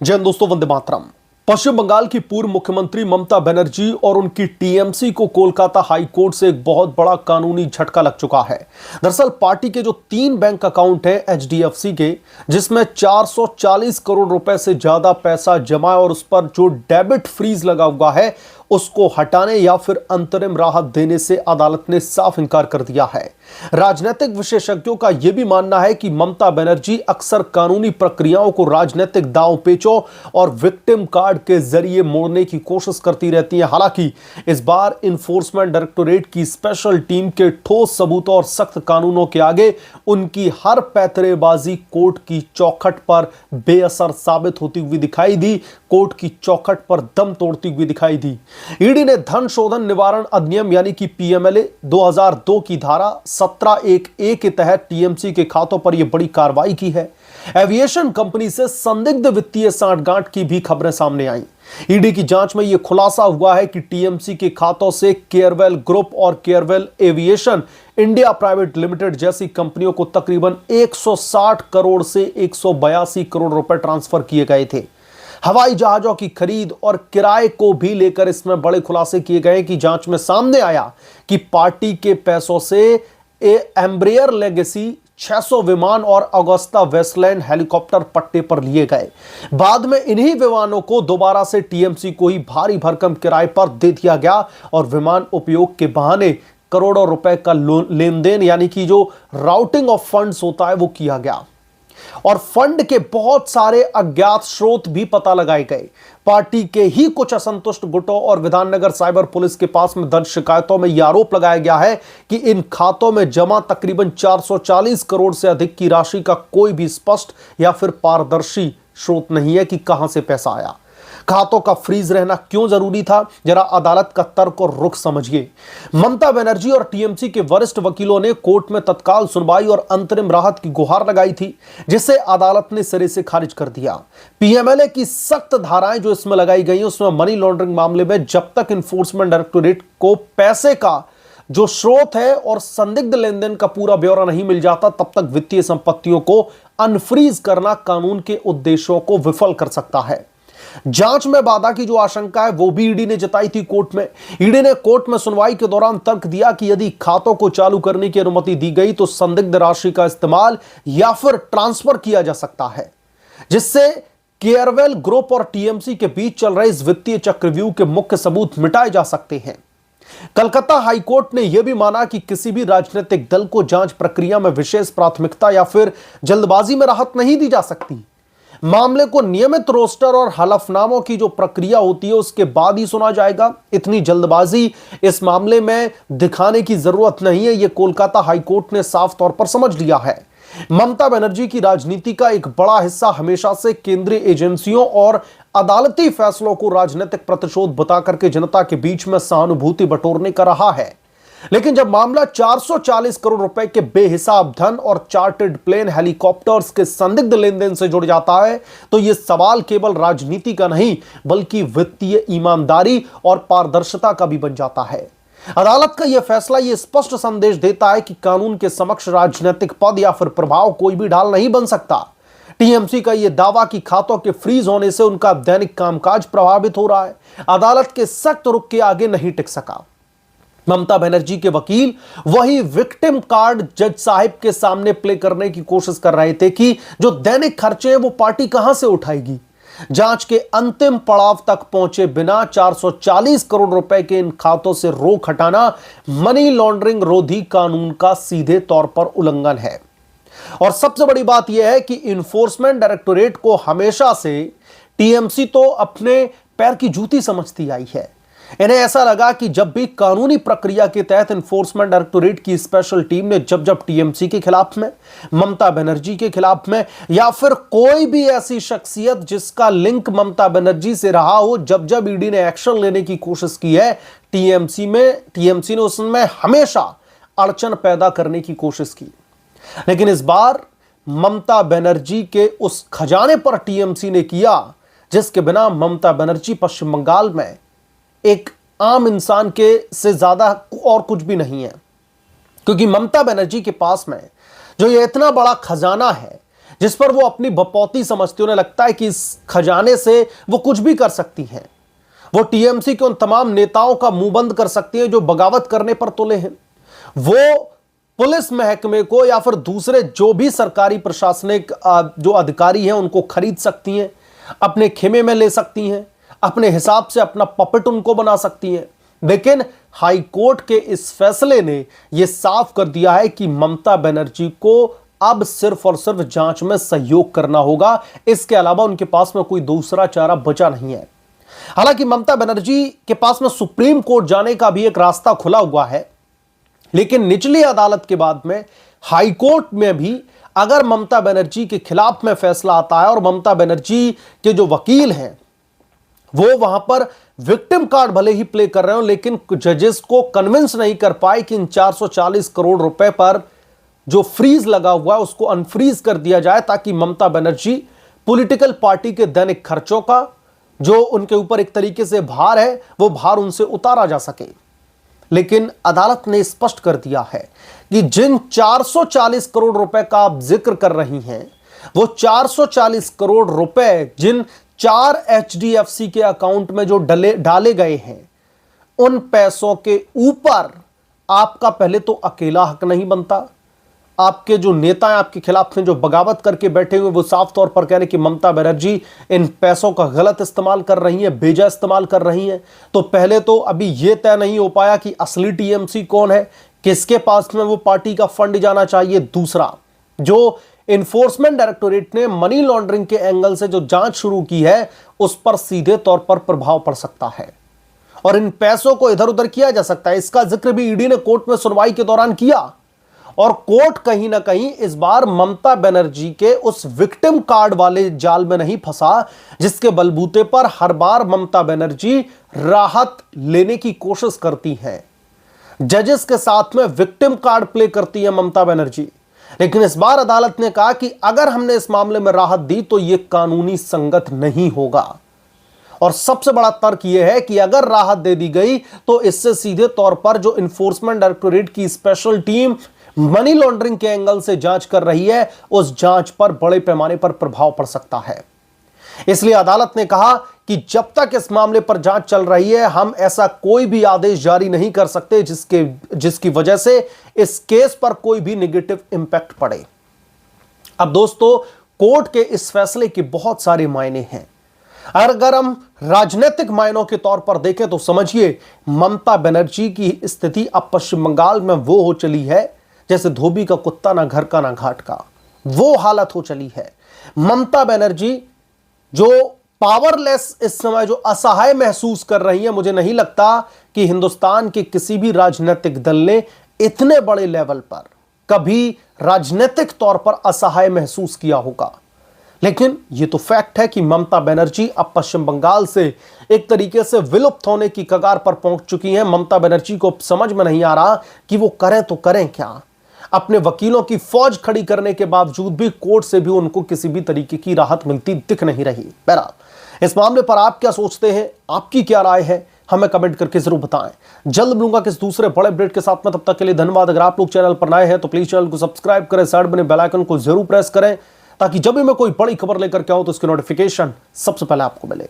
जय हिंद दोस्तों, वंदे मातरम। पश्चिम बंगाल की पूर्व मुख्यमंत्री ममता बनर्जी और उनकी टीएमसी को कोलकाता हाई कोर्ट से एक बहुत बड़ा कानूनी झटका लग चुका है। दरअसल पार्टी के जो 3 बैंक अकाउंट हैं एचडीएफसी के, जिसमें 440 करोड़ रुपए से ज्यादा पैसा जमा है और उस पर जो डेबिट फ्रीज लगा हुआ है उसको हटाने या फिर अंतरिम राहत देने से अदालत ने साफ इंकार कर दिया है। राजनीतिक विशेषज्ञों का यह भी मानना है कि ममता बनर्जी अक्सर कानूनी प्रक्रियाओं को राजनीतिक दांव पेचों और विक्टिम कार्ड के जरिए मोड़ने की कोशिश करती रहती हैं। हालांकि इस बार इन्फोर्समेंट डायरेक्टोरेट की स्पेशल टीम के ठोस सबूतों और सख्त कानूनों के आगे उनकी हर पैतरेबाजी कोर्ट की चौखट पर बेअसर साबित होती हुई दिखाई दी, कोर्ट की चौखट पर दम तोड़ती हुई दिखाई दी। ईडी ने धन शोधन निवारण अधिनियम यानी कि पीएमएलए 2002 की धारा 17(1)(a) के तहत टीएमसी के खातों पर यह बड़ी कार्रवाई की है। एविएशन कंपनी से संदिग्ध वित्तीय सांठगांठ की भी खबरें सामने आई। ईडी की जांच में यह खुलासा हुआ है कि टीएमसी के खातों से केयरवेल ग्रुप और Carewell aviation India private limited जैसी कंपनियों को तकरीबन 160 करोड़ से 182 करोड़ रुपए ट्रांसफर किए गए थे। हवाई जहाजों की खरीद और किराए को भी लेकर इसमें बड़े खुलासे किए गए कि जांच में सामने आया कि पार्टी के पैसों से एम्ब्रेयर लेगेसी 600 विमान और अगुस्ता वेस्टलैंड हेलीकॉप्टर पट्टे पर लिए गए। बाद में इन्हीं विमानों को दोबारा से टीएमसी को ही भारी भरकम किराए पर दे दिया गया और विमान उपयोग के बहाने करोड़ों रुपए का लेन देन यानी कि जो राउटिंग ऑफ फंड्स होता है वो किया गया और फंड के बहुत सारे अज्ञात स्रोत भी पता लगाए गए। पार्टी के ही कुछ असंतुष्ट गुटों और विधाननगर साइबर पुलिस के पास में दर्ज शिकायतों में यह आरोप लगाया गया है कि इन खातों में जमा तकरीबन 440 करोड़ से अधिक की राशि का कोई भी स्पष्ट या फिर पारदर्शी स्रोत नहीं है कि कहां से पैसा आया। खातों का फ्रीज रहना क्यों जरूरी था, जरा अदालत का तर्क और रुख समझिए। ममता बनर्जी और टीएमसी के वरिष्ठ वकीलों ने कोर्ट में तत्काल सुनवाई और अंतरिम राहत की गुहार लगाई थी, जिसे अदालत ने सिरे से खारिज कर दिया। पीएमएलए की सख्त धाराएं जो इसमें लगाई गई उसमें मनी लॉन्ड्रिंग मामले में जब तक इन्फोर्समेंट डायरेक्टोरेट को पैसे का जो स्रोत है और संदिग्ध लेन देन का पूरा ब्यौरा नहीं मिल जाता, तब तक वित्तीय संपत्तियों को अनफ्रीज करना कानून के उद्देश्यों को विफल कर सकता है। जांच में बाधा की जो आशंका है वो भी ईडी ने जताई थी कोर्ट में। ईडी ने कोर्ट में सुनवाई के दौरान तर्क दिया कि यदि खातों को चालू करने की अनुमति दी गई तो संदिग्ध राशि का इस्तेमाल या फिर ट्रांसफर किया जा सकता है, जिससे केयरवेल ग्रुप और टीएमसी के बीच चल रहे इस वित्तीय चक्रव्यूह के मुख्य सबूत मिटाए जा सकते हैं। कलकत्ता हाईकोर्ट ने यह भी माना कि किसी भी राजनीतिक दल को जांच प्रक्रिया में विशेष प्राथमिकता या फिर जल्दबाजी में राहत नहीं दी जा सकती। मामले को नियमित रोस्टर और हलफनामों की जो प्रक्रिया होती है उसके बाद ही सुना जाएगा। इतनी जल्दबाजी इस मामले में दिखाने की जरूरत नहीं है, यह कोलकाता हाईकोर्ट ने साफ तौर पर समझ लिया है। ममता बनर्जी की राजनीति का एक बड़ा हिस्सा हमेशा से केंद्रीय एजेंसियों और अदालती फैसलों को राजनीतिक प्रतिशोध बता करके जनता के बीच में सहानुभूति बटोरने का रहा है। लेकिन जब मामला 440 करोड़ रुपए के बेहिसाब धन और चार्टर्ड प्लेन हेलीकॉप्टर्स के संदिग्ध लेन देन से जुड़ जाता है तो यह सवाल केवल राजनीति का नहीं बल्कि वित्तीय ईमानदारी और पारदर्शिता का भी बन जाता है। अदालत का यह फैसला यह स्पष्ट संदेश देता है कि कानून के समक्ष राजनीतिक पद या फिर प्रभाव कोई भी ढाल नहीं बन सकता। टीएमसी का यह दावा कि खातों के फ्रीज होने से उनका दैनिक कामकाज प्रभावित हो रहा है, अदालत के सख्त रुख के आगे नहीं टिक सका। ममता बनर्जी के वकील वही विक्टिम कार्ड जज साहिब के सामने प्ले करने की कोशिश कर रहे थे कि जो दैनिक खर्चे हैं वो पार्टी कहां से उठाएगी। जांच के अंतिम पड़ाव तक पहुंचे बिना 440 करोड़ रुपए के इन खातों से रोक हटाना मनी लॉन्ड्रिंग रोधी कानून का सीधे तौर पर उल्लंघन है। और सबसे बड़ी बात यह है कि इन्फोर्समेंट डायरेक्टोरेट को हमेशा से टीएमसी तो अपने पैर की जूती समझती आई है। इन्हें ऐसा लगा कि जब भी कानूनी प्रक्रिया के तहत इन्फोर्समेंट डायरेक्टोरेट की स्पेशल टीम ने जब टीएमसी के खिलाफ में, ममता बनर्जी के खिलाफ में या फिर कोई भी ऐसी शख्सियत जिसका लिंक ममता बनर्जी से रहा हो, जब ईडी ने एक्शन लेने की कोशिश की है टीएमसी ने उसमें हमेशा अड़चन पैदा करने की कोशिश की। लेकिन इस बार ममता बनर्जी के उस खजाने पर टीएमसी ने किया जिसके बिना ममता बनर्जी पश्चिम बंगाल में एक आम इंसान के से ज्यादा और कुछ भी नहीं है। क्योंकि ममता बनर्जी के पास में जो ये इतना बड़ा खजाना है जिस पर वो अपनी बपौती समझती, उन्हें लगता है कि इस खजाने से वो कुछ भी कर सकती हैं। वो टीएमसी के उन तमाम नेताओं का मुंह बंद कर सकती हैं जो बगावत करने पर तुले हैं। वो पुलिस महकमे को या फिर दूसरे जो भी सरकारी प्रशासनिक जो अधिकारी हैं उनको खरीद सकती हैं, अपने खेमे में ले सकती हैं, अपने हिसाब से अपना पपेट उनको बना सकती हैं। लेकिन हाई कोर्ट के इस फैसले ने यह साफ कर दिया है कि ममता बनर्जी को अब सिर्फ और सिर्फ जांच में सहयोग करना होगा। इसके अलावा उनके पास में कोई दूसरा चारा बचा नहीं है। हालांकि ममता बनर्जी के पास में सुप्रीम कोर्ट जाने का भी एक रास्ता खुला हुआ है, लेकिन निचली अदालत के बाद में हाई कोर्ट में भी अगर ममता बनर्जी के खिलाफ में फैसला आता है और ममता बनर्जी के जो वकील हैं वो वहां पर विक्टिम कार्ड भले ही प्ले कर रहे हो, लेकिन जजेस को कन्विंस नहीं कर पाए कि इन 440 करोड़ रुपए पर जो फ्रीज लगा हुआ है उसको अनफ्रीज कर दिया जाए, ताकि ममता बनर्जी पॉलिटिकल पार्टी के दैनिक खर्चों का जो उनके ऊपर एक तरीके से भार है वो भार उनसे उतारा जा सके। लेकिन अदालत ने स्पष्ट कर दिया है कि जिन 440 करोड़ रुपए का आप जिक्र कर रही हैं, वो 440 करोड़ रुपए जिन 4 HDFC के अकाउंट में जो डाले गए हैं, उन पैसों के ऊपर आपका पहले तो अकेला हक नहीं बनता। आपके जो नेता हैं आपके खिलाफ में जो बगावत करके बैठे हुए, वो साफ तौर पर कह रहे हैं कि ममता बनर्जी इन पैसों का गलत इस्तेमाल कर रही हैं, बेजा इस्तेमाल कर रही हैं। तो पहले तो अभी यह तय नहीं हो पाया कि असली टीएमसी कौन है, किसके पास में वो पार्टी का फंड जाना चाहिए। दूसरा, जो एनफोर्समेंट डायरेक्टोरेट ने मनी लॉन्ड्रिंग के एंगल से जो जांच शुरू की है, उस पर सीधे तौर पर प्रभाव पड़ सकता है और इन पैसों को इधर उधर किया जा सकता है। इसका जिक्र भी ईडी ने कोर्ट में सुनवाई के दौरान किया और कोर्ट कहीं ना कहीं इस बार ममता बनर्जी के उस विक्टिम कार्ड वाले जाल में नहीं फंसा, जिसके बलबूते पर हर बार ममता बनर्जी राहत लेने की कोशिश करती हैं। जजेस के साथ में विक्टिम कार्ड प्ले करती है ममता बनर्जी। लेकिन इस बार अदालत ने कहा कि अगर हमने इस मामले में राहत दी तो यह कानूनी संगत नहीं होगा। और सबसे बड़ा तर्क यह है कि अगर राहत दे दी गई तो इससे सीधे तौर पर जो एनफोर्समेंट डायरेक्टोरेट की स्पेशल टीम मनी लॉन्ड्रिंग के एंगल से जांच कर रही है, उस जांच पर बड़े पैमाने पर प्रभाव पड़ सकता है। इसलिए अदालत ने कहा कि जब तक इस मामले पर जांच चल रही है, हम ऐसा कोई भी आदेश जारी नहीं कर सकते जिसकी वजह से इस केस पर कोई भी नेगेटिव इंपैक्ट पड़े। अब दोस्तों, कोर्ट के इस फैसले के बहुत सारे मायने हैं। अगर हम राजनीतिक मायनों के तौर पर देखें तो समझिए, ममता बनर्जी की स्थिति अब पश्चिम बंगाल में वो हो चली है जैसे धोबी का कुत्ता, ना घर का ना घाट का, वो हालत हो चली है। ममता बनर्जी जो पावरलेस इस समय जो असहाय महसूस कर रही है, मुझे नहीं लगता कि हिंदुस्तान के किसी भी राजनीतिक दल ने इतने बड़े लेवल पर कभी राजनीतिक तौर पर असहाय महसूस किया होगा। लेकिन यह तो फैक्ट है कि ममता बनर्जी अब पश्चिम बंगाल से एक तरीके से विलुप्त होने की कगार पर पहुंच चुकी हैं। ममता बनर्जी को समझ में नहीं आ रहा कि वो करें तो करें क्या। अपने वकीलों की फौज खड़ी करने के बावजूद भी कोर्ट से भी उनको किसी भी तरीके की राहत मिलती दिख नहीं रही। बहरहाल, इस मामले पर आप क्या सोचते हैं, आपकी क्या राय है, हमें कमेंट करके जरूर बताएं। जल्द मिलूंगा किस दूसरे बड़े अपडेट के साथ में, तब तक के लिए धन्यवाद। अगर आप लोग चैनल पर नए हैं तो प्लीज चैनल को सब्सक्राइब करें, साइड बने बेल आइकन को जरूर प्रेस करें, ताकि जब भी मैं कोई बड़ी खबर लेकर के आऊं तो उसकी नोटिफिकेशन सबसे पहले आपको मिले।